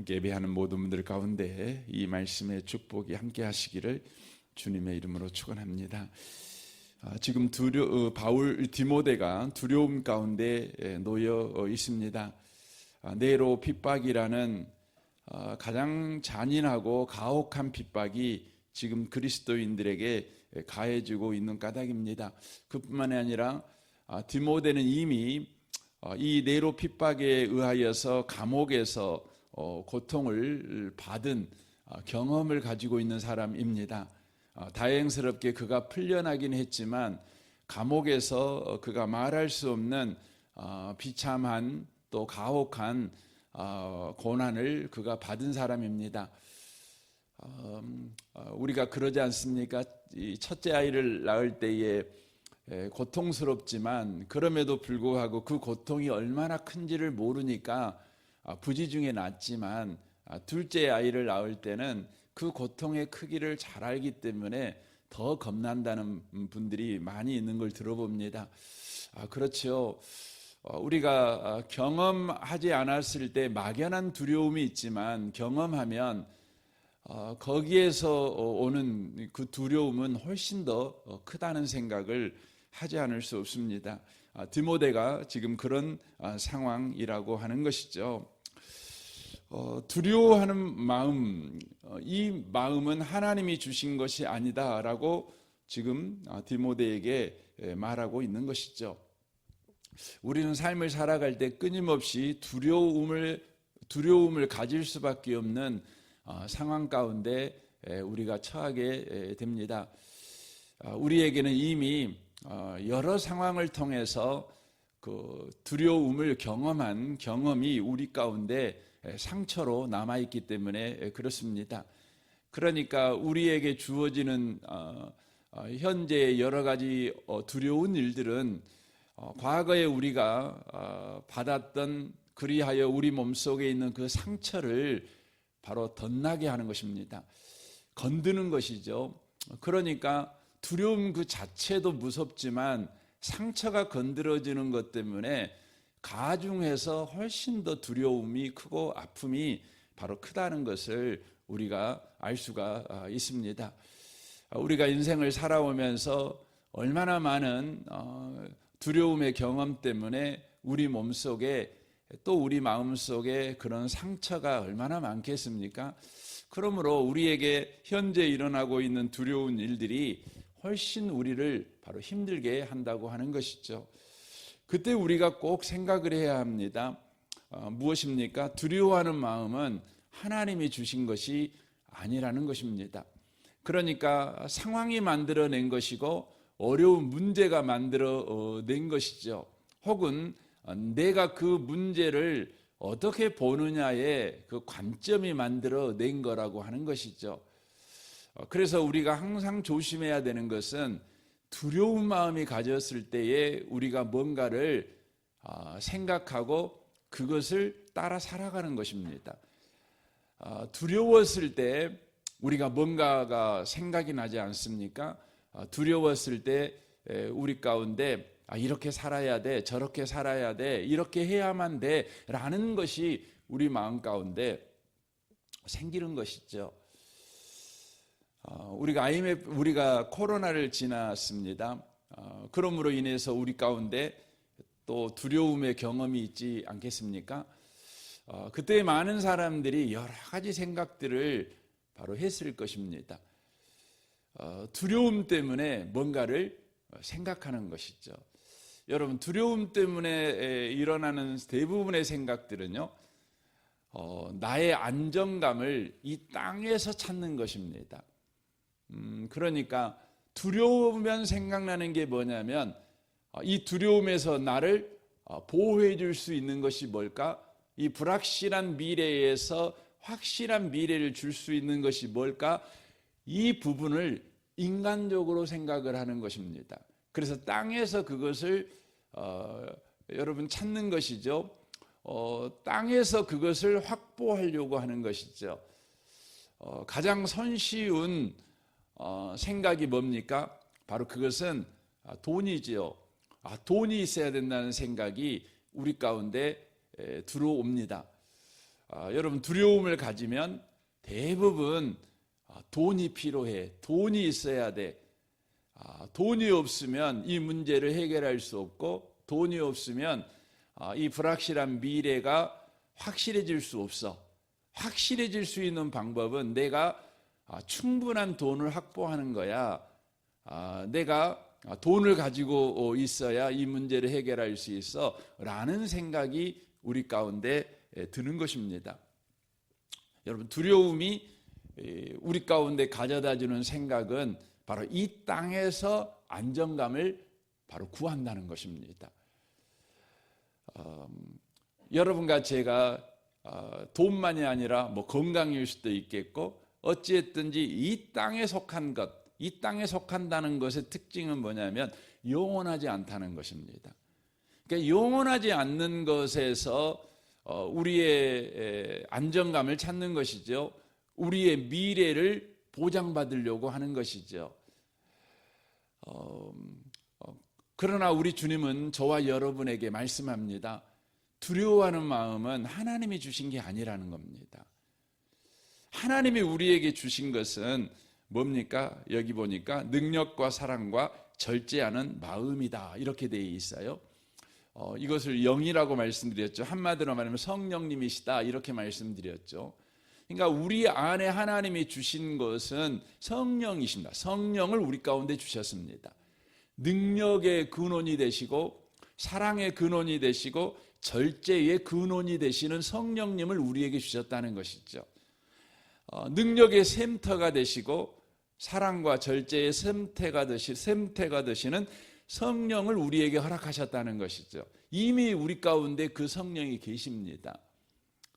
함께 예배하는 모든 분들 가운데 이 말씀의 축복이 함께 하시기를 주님의 이름으로 축원합니다. 지금 바울 디모데가 두려움 가운데 놓여 있습니다. 네로 핍박이라는 가장 잔인하고 가혹한 핍박이 지금 그리스도인들에게 가해지고 있는 까닭입니다. 그뿐만이 아니라 디모데는 이미 이 네로 핍박에 의하여서 감옥에서 고통을 받은 경험을 가지고 있는 사람입니다. 다행스럽게 그가 풀려나긴 했지만 감옥에서 그가 말할 수 없는 비참한 또 가혹한 고난을 그가 받은 사람입니다. 우리가 그러지 않습니까? 이 첫째 아이를 낳을 때에 고통스럽지만 그럼에도 불구하고 그 고통이 얼마나 큰지를 모르니까 부지중에 낳지만 둘째 아이를 낳을 때는 그 고통의 크기를 잘 알기 때문에 더 겁난다는 분들이 많이 있는 걸 들어봅니다. 그렇죠. 우리가 경험하지 않았을 때 막연한 두려움이 있지만 경험하면 거기에서 오는 그 두려움은 훨씬 더 크다는 생각을 하지 않을 수 없습니다. 디모데가 지금 그런 상황이라고 하는 것이죠. 두려워하는 마음, 이 마음은 하나님이 주신 것이 아니다라고 지금 디모데에게 말하고 있는 것이죠. 우리는 삶을 살아갈 때 끊임없이 두려움을 가질 수밖에 없는 상황 가운데 우리가 처하게 됩니다. 우리에게는 이미 여러 상황을 통해서 그 두려움을 경험한 경험이 우리 가운데 상처로 남아있기 때문에 그렇습니다. 그러니까 우리에게 주어지는 현재 여러 가지 두려운 일들은 과거에 우리가 받았던 그리하여 우리 몸속에 있는 그 상처를 바로 덧나게 하는 것입니다. 건드는 것이죠. 그러니까 두려움 그 자체도 무섭지만 상처가 건드려지는 것 때문에 가중해서 훨씬 더 두려움이 크고 아픔이 바로 크다는 것을 우리가 알 수가 있습니다. 우리가 인생을 살아오면서 얼마나 많은 두려움의 경험 때문에 우리 몸속에 또 우리 마음속에 그런 상처가 얼마나 많겠습니까? 그러므로 우리에게 현재 일어나고 있는 두려운 일들이 훨씬 우리를 바로 힘들게 한다고 하는 것이죠. 그때 우리가 꼭 생각을 해야 합니다. 무엇입니까? 두려워하는 마음은 하나님이 주신 것이 아니라는 것입니다. 그러니까 상황이 만들어낸 것이고 어려운 문제가 만들어낸 것이죠. 혹은 내가 그 문제를 어떻게 보느냐의 그 관점이 만들어낸 거라고 하는 것이죠. 그래서 우리가 항상 조심해야 되는 것은 두려운 마음이 가졌을 때에 우리가 뭔가를 생각하고 그것을 따라 살아가는 것입니다. 두려웠을 때 우리가 뭔가가 생각이 나지 않습니까? 두려웠을 때 우리 가운데 이렇게 살아야 돼, 저렇게 살아야 돼, 이렇게 해야만 돼 라는 것이 우리 마음 가운데 생기는 것이죠. 우리가 코로나를 지났습니다. 그러므로 인해서 우리 가운데 또 두려움의 경험이 있지 않겠습니까? 그때 많은 사람들이 여러 가지 생각들을 바로 했을 것입니다. 두려움 때문에 뭔가를 생각하는 것이죠. 여러분, 두려움 때문에 일어나는 대부분의 생각들은요, 나의 안정감을 이 땅에서 찾는 것입니다. 그러니까 두려우면 생각나는 게 뭐냐면 이 두려움에서 나를 보호해 줄 수 있는 것이 뭘까? 이 불확실한 미래에서 확실한 미래를 줄 수 있는 것이 뭘까? 이 부분을 인간적으로 생각을 하는 것입니다. 그래서 땅에서 그것을 여러분 찾는 것이죠. 땅에서 그것을 확보하려고 하는 것이죠. 가장 손쉬운 생각이 뭡니까? 바로 그것은 돈이지요. 돈이 있어야 된다는 생각이 우리 가운데 들어옵니다. 여러분 두려움을 가지면 대부분 돈이 필요해. 돈이 있어야 돼. 돈이 없으면 이 문제를 해결할 수 없고 돈이 없으면 이 불확실한 미래가 확실해질 수 없어. 확실해질 수 있는 방법은 내가 충분한 돈을 확보하는 거야. 내가 돈을 가지고 있어야 이 문제를 해결할 수 있어 라는 생각이 우리 가운데 드는 것입니다. 여러분 두려움이 우리 가운데 가져다주는 생각은 바로 이 땅에서 안정감을 바로 구한다는 것입니다. 여러분과 제가 돈만이 아니라 뭐 건강일 수도 있겠고 어찌했든지 이 땅에 속한 것, 이 땅에 속한다는 것의 특징은 뭐냐면 영원하지 않다는 것입니다. 그러니까 영원하지 않는 것에서 우리의 안정감을 찾는 것이죠. 우리의 미래를 보장받으려고 하는 것이죠. 그러나 우리 주님은 저와 여러분에게 말씀합니다. 두려워하는 마음은 하나님이 주신 게 아니라는 겁니다. 하나님이 우리에게 주신 것은 뭡니까? 여기 보니까 능력과 사랑과 절제하는 마음이다 이렇게 되어 있어요. 이것을 영이라고 말씀드렸죠. 한마디로 말하면 성령님이시다 이렇게 말씀드렸죠. 그러니까 우리 안에 하나님이 주신 것은 성령이십니다. 성령을 우리 가운데 주셨습니다. 능력의 근원이 되시고 사랑의 근원이 되시고 절제의 근원이 되시는 성령님을 우리에게 주셨다는 것이죠. 능력의 샘터가 되시고 사랑과 절제의 샘터가 되시는 성령을 우리에게 허락하셨다는 것이죠. 이미 우리 가운데 그 성령이 계십니다.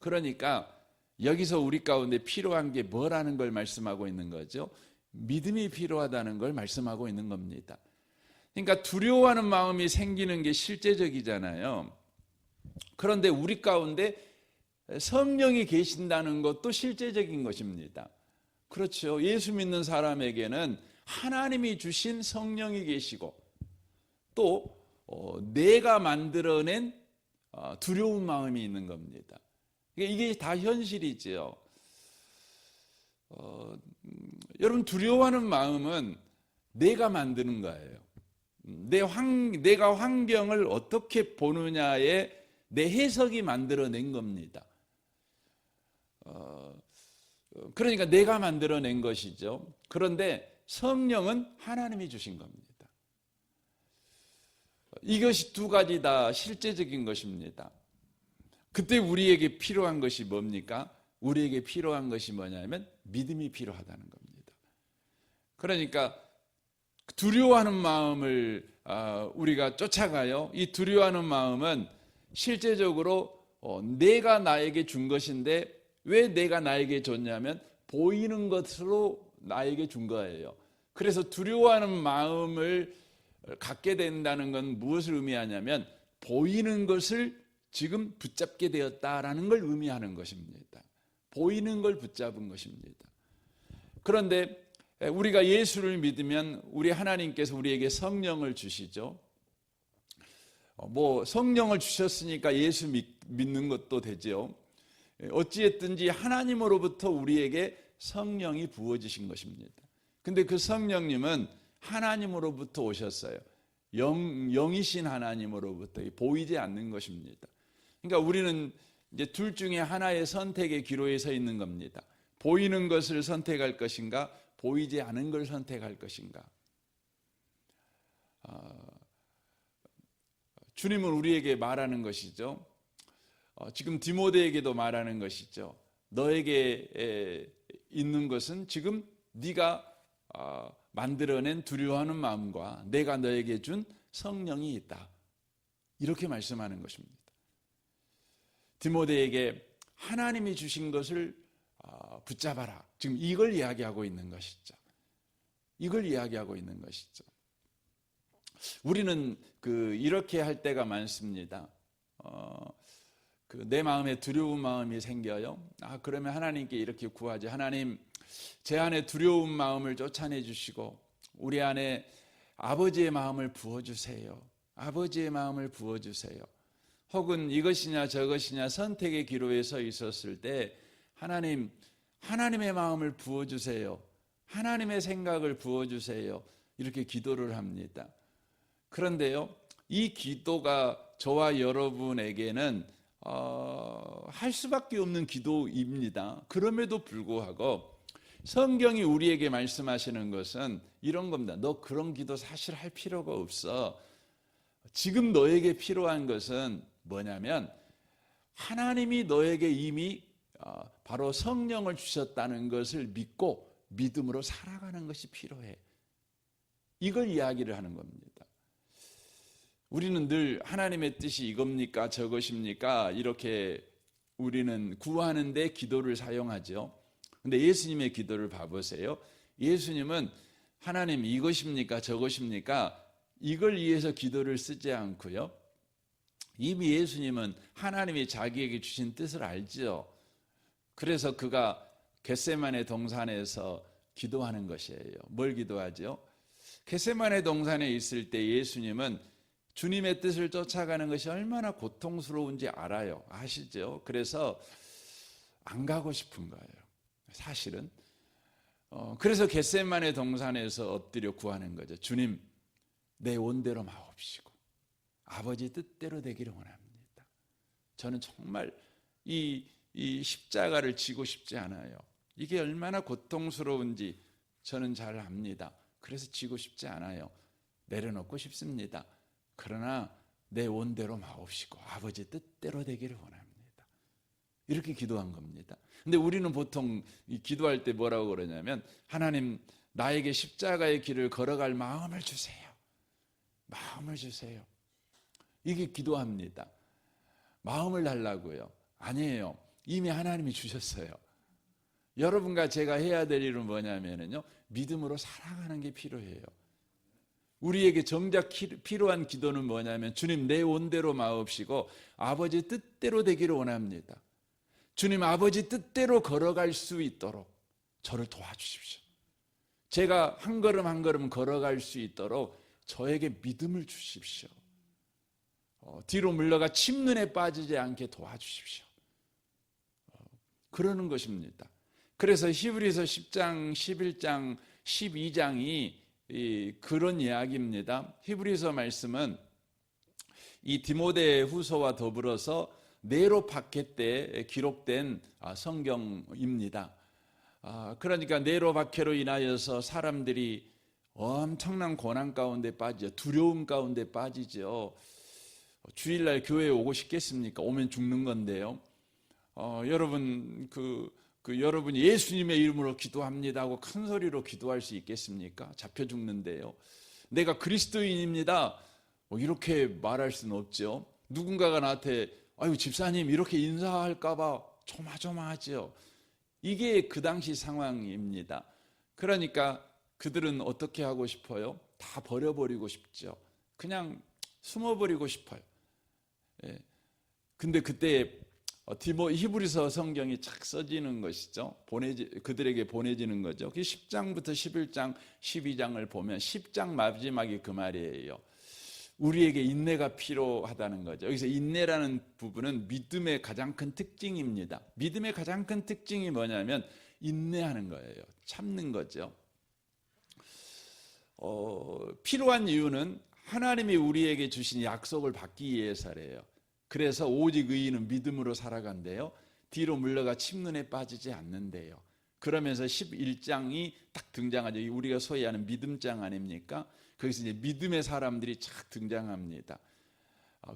그러니까 여기서 우리 가운데 필요한 게 뭐라는 걸 말씀하고 있는 거죠? 믿음이 필요하다는 걸 말씀하고 있는 겁니다. 그러니까 두려워하는 마음이 생기는 게 실제적이잖아요. 그런데 우리 가운데 성령이 계신다는 것도 실제적인 것입니다. 그렇죠. 예수 믿는 사람에게는 하나님이 주신 성령이 계시고 또 내가 만들어낸 두려운 마음이 있는 겁니다. 이게 다 현실이지요. 여러분 두려워하는 마음은 내가 만드는 거예요. 내가 환경을 어떻게 보느냐에 내 해석이 만들어낸 겁니다. 그러니까 내가 만들어낸 것이죠. 그런데 성령은 하나님이 주신 겁니다. 이것이 두 가지 다 실제적인 것입니다. 그때 우리에게 필요한 것이 뭡니까? 우리에게 필요한 것이 뭐냐면 믿음이 필요하다는 겁니다. 그러니까 두려워하는 마음을 우리가 쫓아가요. 이 두려워하는 마음은 실제적으로 내가 나에게 준 것인데 왜 내가 나에게 줬냐면 보이는 것으로 나에게 준 거예요. 그래서 두려워하는 마음을 갖게 된다는 건 무엇을 의미하냐면 보이는 것을 지금 붙잡게 되었다라는 걸 의미하는 것입니다. 보이는 걸 붙잡은 것입니다. 그런데 우리가 예수를 믿으면 우리 하나님께서 우리에게 성령을 주시죠. 뭐 성령을 주셨으니까 예수 믿는 것도 되죠. 어찌했든지 하나님으로부터 우리에게 성령이 부어지신 것입니다. 근데 그 성령님은 하나님으로부터 오셨어요. 영이신 하나님으로부터 보이지 않는 것입니다. 그러니까 우리는 이제 둘 중에 하나의 선택의 기로에 서 있는 겁니다. 보이는 것을 선택할 것인가, 보이지 않은 걸 선택할 것인가. 주님은 우리에게 말하는 것이죠. 지금 디모데에게도 말하는 것이죠. 너에게 있는 것은 지금 네가 만들어낸 두려워하는 마음과 내가 너에게 준 성령이 있다. 이렇게 말씀하는 것입니다. 디모데에게 하나님이 주신 것을 붙잡아라. 지금 이걸 이야기하고 있는 것이죠. 이걸 이야기하고 있는 것이죠. 우리는 이렇게 할 때가 많습니다. 내 마음에 두려운 마음이 생겨요. 그러면 하나님께 이렇게 구하지. 하나님, 제 안에 두려운 마음을 쫓아내 주시고 우리 안에 아버지의 마음을 부어주세요. 아버지의 마음을 부어주세요. 혹은 이것이냐 저것이냐 선택의 기로에 서 있었을 때 하나님의 마음을 부어주세요. 하나님의 생각을 부어주세요. 이렇게 기도를 합니다. 그런데요, 이 기도가 저와 여러분에게는 할 수밖에 없는 기도입니다. 그럼에도 불구하고 성경이 우리에게 말씀하시는 것은 이런 겁니다. 너 그런 기도 사실 할 필요가 없어. 지금 너에게 필요한 것은 뭐냐면 하나님이 너에게 이미 바로 성령을 주셨다는 것을 믿고 믿음으로 살아가는 것이 필요해. 이걸 이야기를 하는 겁니다. 우리는 늘 하나님의 뜻이 이겁니까 저것입니까 이렇게 우리는 구하는데 기도를 사용하죠. 근데 예수님의 기도를 봐보세요. 예수님은 하나님 이것입니까 저것입니까 이걸 위해서 기도를 쓰지 않고요. 이미 예수님은 하나님이 자기에게 주신 뜻을 알죠. 그래서 그가 겟세마네 동산에서 기도하는 것이에요. 뭘 기도하죠? 겟세마네 동산에 있을 때 예수님은 주님의 뜻을 쫓아가는 것이 얼마나 고통스러운지 알아요. 아시죠? 그래서 안 가고 싶은 거예요. 사실은. 그래서 겟세마네 동산에서 엎드려 구하는 거죠. 주님, 내 원대로 마옵시고 아버지 뜻대로 되기를 원합니다. 저는 정말 이 십자가를 지고 싶지 않아요. 이게 얼마나 고통스러운지 저는 잘 압니다. 그래서 지고 싶지 않아요. 내려놓고 싶습니다. 그러나 내 원대로 마옵시고 아버지 뜻대로 되기를 원합니다. 이렇게 기도한 겁니다. 근데 우리는 보통 기도할 때 뭐라고 그러냐면 하나님 나에게 십자가의 길을 걸어갈 마음을 주세요. 마음을 주세요. 이게 기도합니다. 마음을 달라고요. 아니에요. 이미 하나님이 주셨어요. 여러분과 제가 해야 될 일은 뭐냐면요. 믿음으로 살아가는 게 필요해요. 우리에게 정작 필요한 기도는 뭐냐면 주님 내 원대로 마옵시고 아버지 뜻대로 되기를 원합니다. 주님 아버지 뜻대로 걸어갈 수 있도록 저를 도와주십시오. 제가 한 걸음 한 걸음 걸어갈 수 있도록 저에게 믿음을 주십시오. 뒤로 물러가 침눈에 빠지지 않게 도와주십시오. 그러는 것입니다. 그래서 히브리서 10장, 11장, 12장이 그런 이야기입니다. 히브리서 말씀은 이 디모데 후서와 더불어서 네로 박해 때 기록된 성경입니다. 그러니까 네로 박해로 인하여서 사람들이 엄청난 고난 가운데 빠지죠. 두려움 가운데 빠지죠. 주일날 교회에 오고 싶겠습니까? 오면 죽는 건데요. 여러분 여러분이 예수님의 이름으로 기도합니다 하고 큰 소리로 기도할 수 있겠습니까? 잡혀 죽는데요. 내가 그리스도인입니다. 이렇게 말할 수는 없죠. 누군가가 나한테 아유 집사님 이렇게 인사할까 봐 조마조마하죠. 이게 그 당시 상황입니다. 그러니까 그들은 어떻게 하고 싶어요? 다 버려버리고 싶죠. 그냥 숨어버리고 싶어요. 근데 그때 히브리서 성경이 착 써지는 것이죠. 그들에게 보내지는 거죠. 10장부터 11장, 12장을 보면 10장 마지막이 그 말이에요. 우리에게 인내가 필요하다는 거죠. 여기서 인내라는 부분은 믿음의 가장 큰 특징입니다. 믿음의 가장 큰 특징이 뭐냐면 인내하는 거예요. 참는 거죠. 필요한 이유는 하나님이 우리에게 주신 약속을 받기 위해서래요. 그래서 오직 의인은 믿음으로 살아간대요. 뒤로 물러가 침눈에 빠지지 않는데요. 그러면서 11장이 딱 등장하죠. 우리가 소위 하는 믿음장 아닙니까? 거기서 이제 믿음의 사람들이 착 등장합니다.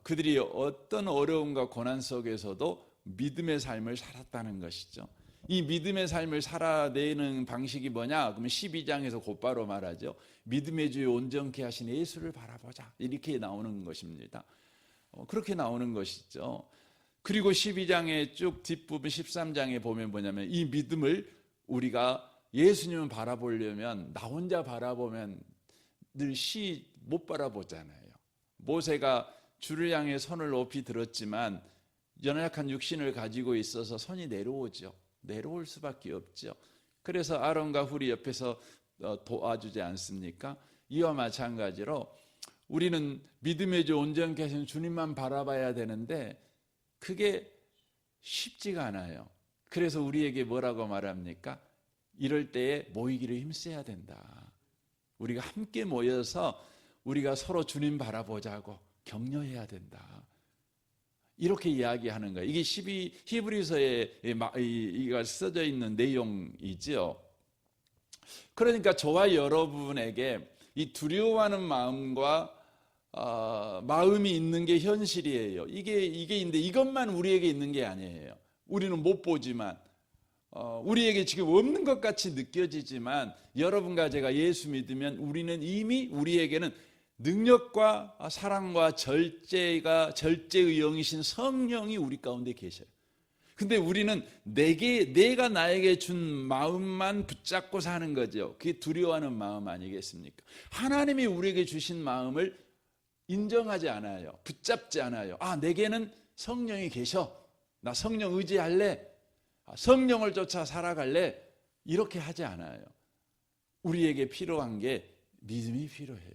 그들이 어떤 어려움과 고난 속에서도 믿음의 삶을 살았다는 것이죠. 이 믿음의 삶을 살아내는 방식이 뭐냐? 그러면 12장에서 곧바로 말하죠. 믿음의 주요 온전케 하신 예수를 바라보자. 이렇게 나오는 것입니다. 그렇게 나오는 것이죠. 그리고 12장의 쭉 뒷부분 13장에 보면 뭐냐면 이 믿음을 우리가 예수님을 바라보려면 나 혼자 바라보면 늘 못 바라보잖아요. 모세가 주를 향해 손을 높이 들었지만 연약한 육신을 가지고 있어서 손이 내려오죠. 내려올 수밖에 없죠. 그래서 아론과 훌이 옆에서 도와주지 않습니까? 이와 마찬가지로 우리는 믿음의 주 온전케 하신 주님만 바라봐야 되는데 그게 쉽지가 않아요. 그래서 우리에게 뭐라고 말합니까? 이럴 때에 모이기를 힘써야 된다. 우리가 함께 모여서 우리가 서로 주님 바라보자고 격려해야 된다. 이렇게 이야기하는 거예요. 이게 히브리서에 이가 써져 있는 내용이지요. 그러니까 저와 여러분에게 이 두려워하는 마음과 마음이 있는 게 현실이에요. 이게 있는데 이것만 우리에게 있는 게 아니에요. 우리는 못 보지만 우리에게 지금 없는 것 같이 느껴지지만 여러분과 제가 예수 믿으면 우리는 이미 우리에게는 능력과 사랑과 절제의 영이신 성령이 우리 가운데 계셔요. 근데 우리는 내가 나에게 준 마음만 붙잡고 사는 거죠. 그게 두려워하는 마음 아니겠습니까? 하나님이 우리에게 주신 마음을 인정하지 않아요. 붙잡지 않아요. 내게는 성령이 계셔. 나 성령 의지할래. 성령을 쫓아 살아갈래. 이렇게 하지 않아요. 우리에게 필요한 게 믿음이 필요해요.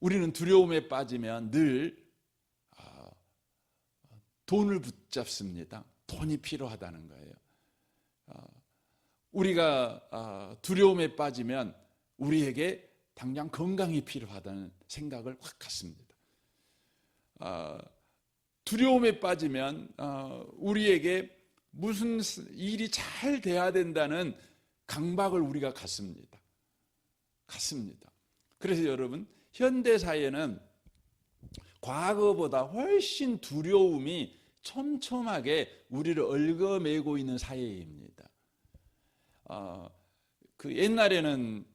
우리는 두려움에 빠지면 늘 돈을 붙잡습니다. 돈이 필요하다는 거예요. 우리가 두려움에 빠지면 우리에게 당장 건강이 필요하다는 생각을 확 갖습니다. 두려움에 빠지면 우리에게 무슨 일이 잘 돼야 된다는 강박을 우리가 갖습니다. 그래서 여러분, 현대 사회는 과거보다 훨씬 두려움이 촘촘하게 우리를 얽어매고 있는 사회입니다. 옛날에는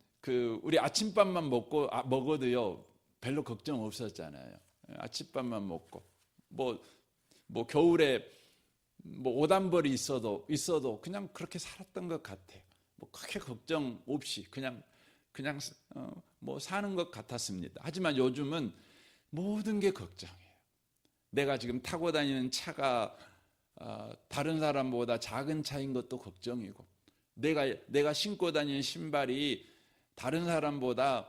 우리 아침밥만 먹어도요 별로 걱정 없었잖아요. 아침밥만 먹고 뭐 겨울에 오단벌이 있어도 그냥 그렇게 살았던 것 같아요. 크게 걱정 없이 그냥 사는 것 같았습니다. 하지만 요즘은 모든 게 걱정이에요. 내가 지금 타고 다니는 차가 다른 사람보다 작은 차인 것도 걱정이고, 내가 신고 다니는 신발이 다른 사람보다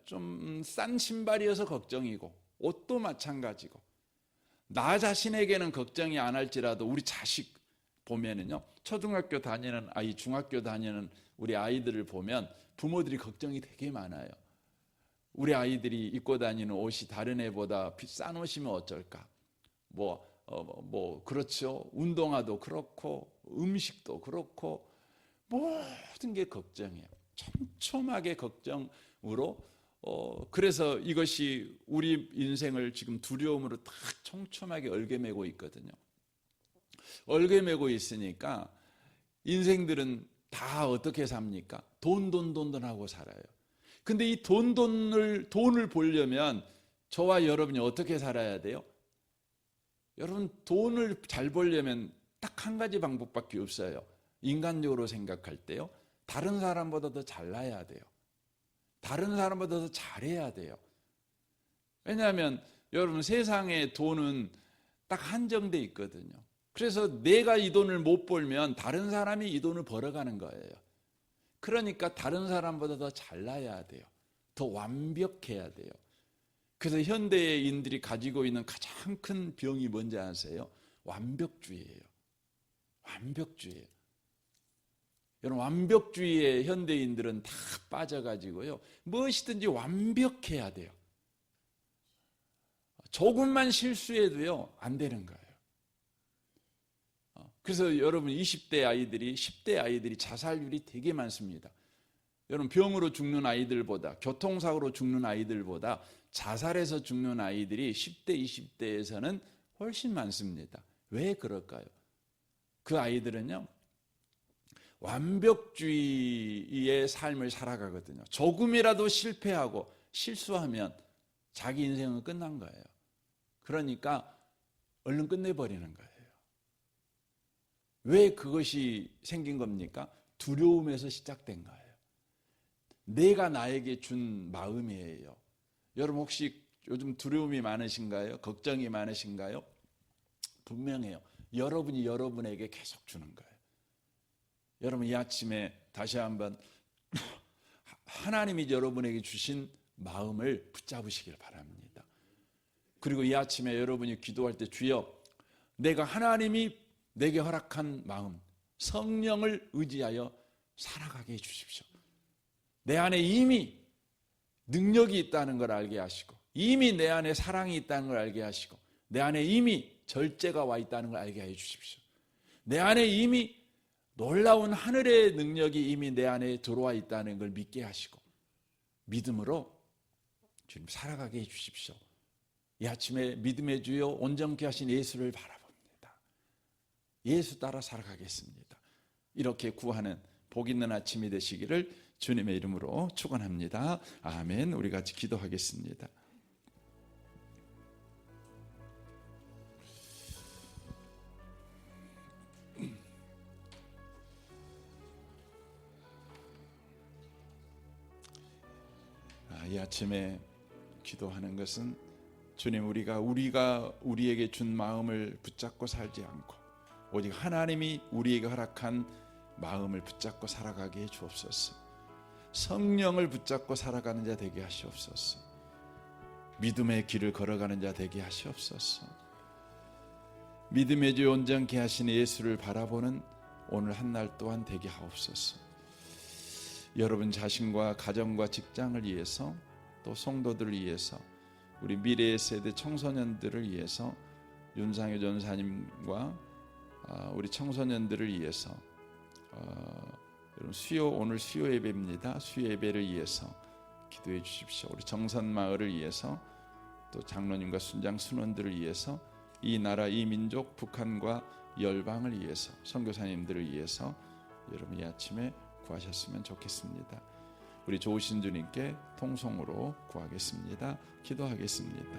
좀 싼 신발이어서 걱정이고, 옷도 마찬가지고, 나 자신에게는 걱정이 안 할지라도 우리 자식 보면은요, 초등학교 다니는 아이, 중학교 다니는 우리 아이들을 보면 부모들이 걱정이 되게 많아요. 우리 아이들이 입고 다니는 옷이 다른 애보다 싼 옷이면 어쩔까? 그렇죠. 운동화도 그렇고, 음식도 그렇고, 모든 게 걱정이에요. 촘촘하게 걱정으로, 그래서 이것이 우리 인생을 지금 두려움으로 딱 촘촘하게 얽어매고 있거든요. 얽어매고 있으니까 인생들은 다 어떻게 삽니까? 돈하고 살아요. 근데 이 돈을 보려면 저와 여러분이 어떻게 살아야 돼요? 여러분, 돈을 잘 벌려면 딱 한 가지 방법밖에 없어요. 인간적으로 생각할 때요, 다른 사람보다 더 잘나야 돼요. 다른 사람보다 더 잘해야 돼요. 왜냐하면 여러분, 세상에 돈은 딱 한정돼 있거든요. 그래서 내가 이 돈을 못 벌면 다른 사람이 이 돈을 벌어가는 거예요. 그러니까 다른 사람보다 더 잘나야 돼요. 더 완벽해야 돼요. 그래서 현대인들이 가지고 있는 가장 큰 병이 뭔지 아세요? 완벽주의예요. 완벽주의. 여러분, 완벽주의에 현대인들은 다 빠져가지고요, 무엇이든지 완벽해야 돼요. 조금만 실수해도요 안 되는 거예요. 그래서 여러분, 20대 아이들이, 10대 아이들이 자살률이 되게 많습니다. 여러분, 병으로 죽는 아이들보다, 교통사고로 죽는 아이들보다 자살해서 죽는 아이들이 10대, 20대에서는 훨씬 많습니다. 왜 그럴까요? 그 아이들은요, 완벽주의의 삶을 살아가거든요. 조금이라도 실패하고 실수하면 자기 인생은 끝난 거예요. 그러니까 얼른 끝내버리는 거예요. 왜 그것이 생긴 겁니까? 두려움에서 시작된 거예요. 내가 나에게 준 마음이에요. 여러분, 혹시 요즘 두려움이 많으신가요? 걱정이 많으신가요? 분명해요. 여러분이 여러분에게 계속 주는 거예요. 여러분, 이 아침에 다시 한번 하나님이 여러분에게 주신 마음을 붙잡으시길 바랍니다. 그리고 이 아침에 여러분이 기도할 때 주여 내가 하나님이 내게 허락한 마음 성령을 의지하여 살아가게 해주십시오. 내 안에 이미 능력이 있다는 걸 알게 하시고 이미 내 안에 사랑이 있다는 걸 알게 하시고 내 안에 이미 절제가 와 있다는 걸 알게 해 주십시오. 내 안에 이미 놀라운 하늘의 능력이 이미 내 안에 들어와 있다는 걸 믿게 하시고 믿음으로 주님 살아가게 해 주십시오. 이 아침에 믿음의 주여 온전케 하신 예수를 바라봅니다. 예수 따라 살아가겠습니다. 이렇게 구하는 복 있는 아침이 되시기를 주님의 이름으로 축원합니다. 아멘. 우리 같이 기도하겠습니다. 이 아침에 기도하는 것은 주님 우리가 우리에게 준 마음을 붙잡고 살지 않고 오직 하나님이 우리에게 허락한 마음을 붙잡고 살아가게 해 주옵소서. 성령을 붙잡고 살아가는 자 되게 하시옵소서. 믿음의 길을 걸어가는 자 되게 하시옵소서. 믿음의 주 온전케 하신 예수를 바라보는 오늘 한날 또한 되게 하옵소서. 여러분 자신과 가정과 직장을 위해서 또 성도들을 위해서 우리 미래의 세대 청소년들을 위해서 윤상효 전사님과 우리 청소년들을 위해서 오늘 수요 예배입니다. 수요 예배를 위해서 기도해 주십시오. 우리 정선마을을 위해서 또 장로님과 순장 순원들을 위해서 이 나라 이 민족 북한과 열방을 위해서 선교사님들을 위해서 여러분 이 아침에 구하셨으면 좋겠습니다. 우리 좋으신 주님께 통성으로 구하겠습니다. 기도하겠습니다.